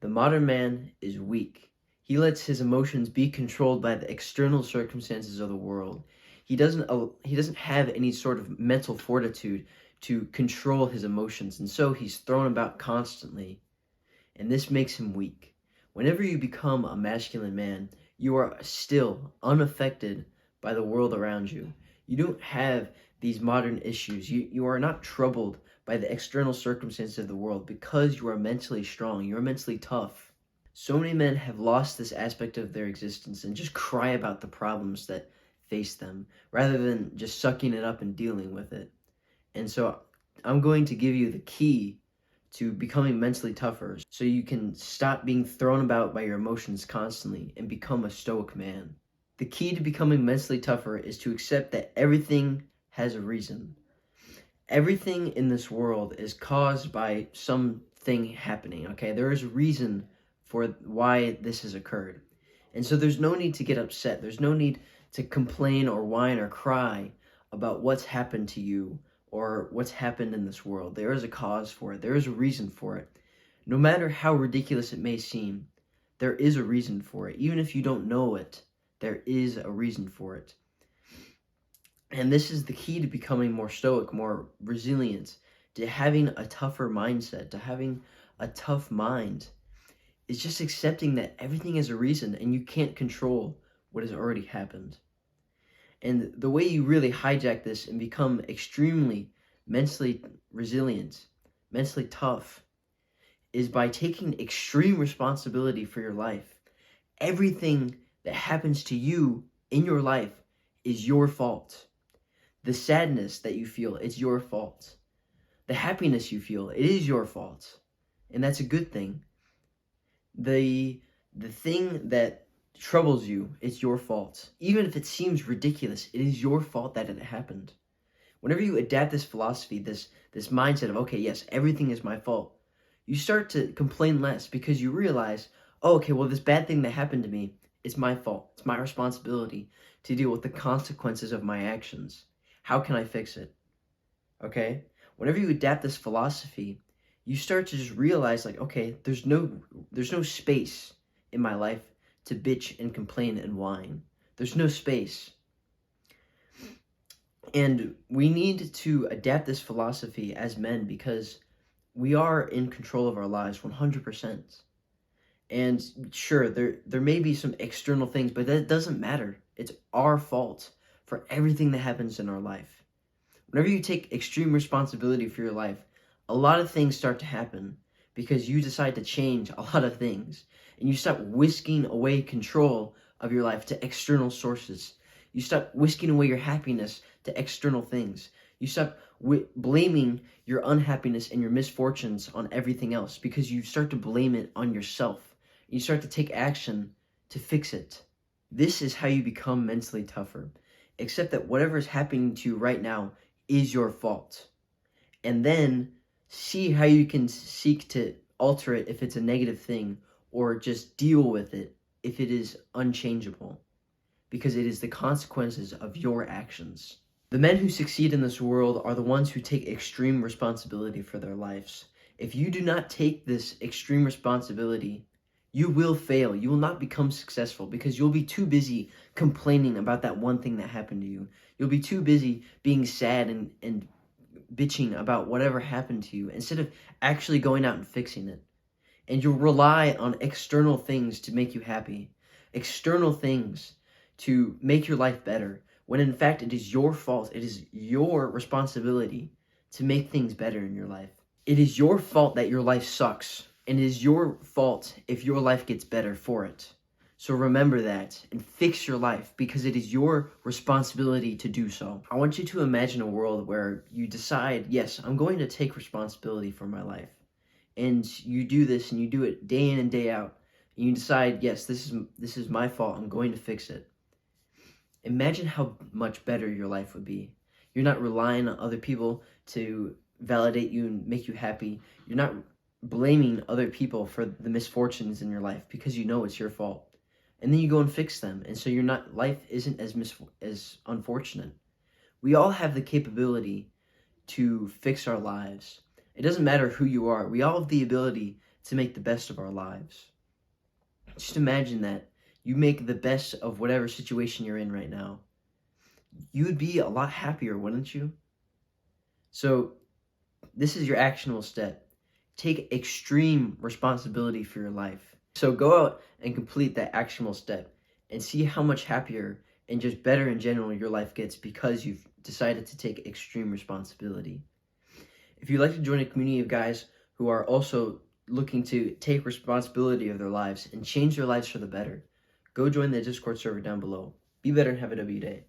The modern man is weak. He lets his emotions be controlled by the external circumstances of the world. He doesn't have any sort of mental fortitude to control his emotions, and so he's thrown about constantly, and this makes him weak. Whenever you become a masculine man, you are still unaffected by the world around you. You don't have these modern issues. You are not troubled by the external circumstances of the world because you are mentally strong. You are mentally tough. So many men have lost this aspect of their existence and just cry about the problems that face them rather than just sucking it up and dealing with it. And so I'm going to give you the key to becoming mentally tougher so you can stop being thrown about by your emotions constantly and become a stoic man. The key to becoming mentally tougher is to accept that everything has a reason. Everything in this world is caused by something happening, okay? There is a reason for why this has occurred. And so there's no need to get upset. There's no need to complain or whine or cry about what's happened to you or what's happened in this world. There is a cause for it. There is a reason for it. No matter how ridiculous it may seem, there is a reason for it. Even if you don't know it, there is a reason for it. And this is the key to becoming more stoic, more resilient, to having a tougher mindset, to having a tough mind. It's just accepting that everything has a reason and you can't control what has already happened. And the way you really hijack this and become extremely mentally resilient, mentally tough, is by taking extreme responsibility for your life. Everything that happens to you in your life is your fault. The sadness that you feel, it's your fault. The happiness you feel, it is your fault. And that's a good thing. The thing that troubles you, it's your fault. Even if it seems ridiculous, it is your fault that it happened. Whenever you adapt this philosophy, this mindset of, okay, yes, everything is my fault, you start to complain less because you realize, oh, okay, well, this bad thing that happened to me, it's my fault. It's my responsibility to deal with the consequences of my actions. How can I fix it? Okay? Whenever you adapt this philosophy, you start to just realize, like, okay, there's no space in my life to bitch and complain and whine. There's no space. And we need to adapt this philosophy as men because we are in control of our lives 100%. And sure, there may be some external things, but that doesn't matter. It's our fault for everything that happens in our life. Whenever you take extreme responsibility for your life, a lot of things start to happen because you decide to change a lot of things. And you stop whisking away control of your life to external sources. You stop whisking away your happiness to external things. You stop blaming your unhappiness and your misfortunes on everything else because you start to blame it on yourself. You start to take action to fix it. This is how you become mentally tougher. Accept that whatever is happening to you right now is your fault. And then see how you can seek to alter it if it's a negative thing, or just deal with it if it is unchangeable, because it is the consequences of your actions. The men who succeed in this world are the ones who take extreme responsibility for their lives. If you do not take this extreme responsibility, you will fail. You will not become successful because you'll be too busy complaining about that one thing that happened to you. You'll be too busy being sad and bitching about whatever happened to you instead of actually going out and fixing it. And you'll rely on external things to make you happy, external things to make your life better, when in fact it is your fault. It is your responsibility to make things better in your life. It is your fault that your life sucks, and it is your fault if your life gets better for it. So remember that and fix your life because it is your responsibility to do so. I want you to imagine a world where you decide, yes, I'm going to take responsibility for my life. And you do this and you do it day in and day out. And you decide, yes, this is my fault. I'm going to fix it. Imagine how much better your life would be. You're not relying on other people to validate you and make you happy. You're not blaming other people for the misfortunes in your life because you know it's your fault. And then you go and fix them. And so life isn't as unfortunate. We all have the capability to fix our lives. It doesn't matter who you are. We all have the ability to make the best of our lives. Just imagine that you make the best of whatever situation you're in right now. You would be a lot happier, wouldn't you? So this is your actionable step. Take extreme responsibility for your life. So go out and complete that actionable step and see how much happier and just better in general your life gets because you've decided to take extreme responsibility. If you'd like to join a community of guys who are also looking to take responsibility of their lives and change their lives for the better, go join the Discord server down below. Be better and have a W day.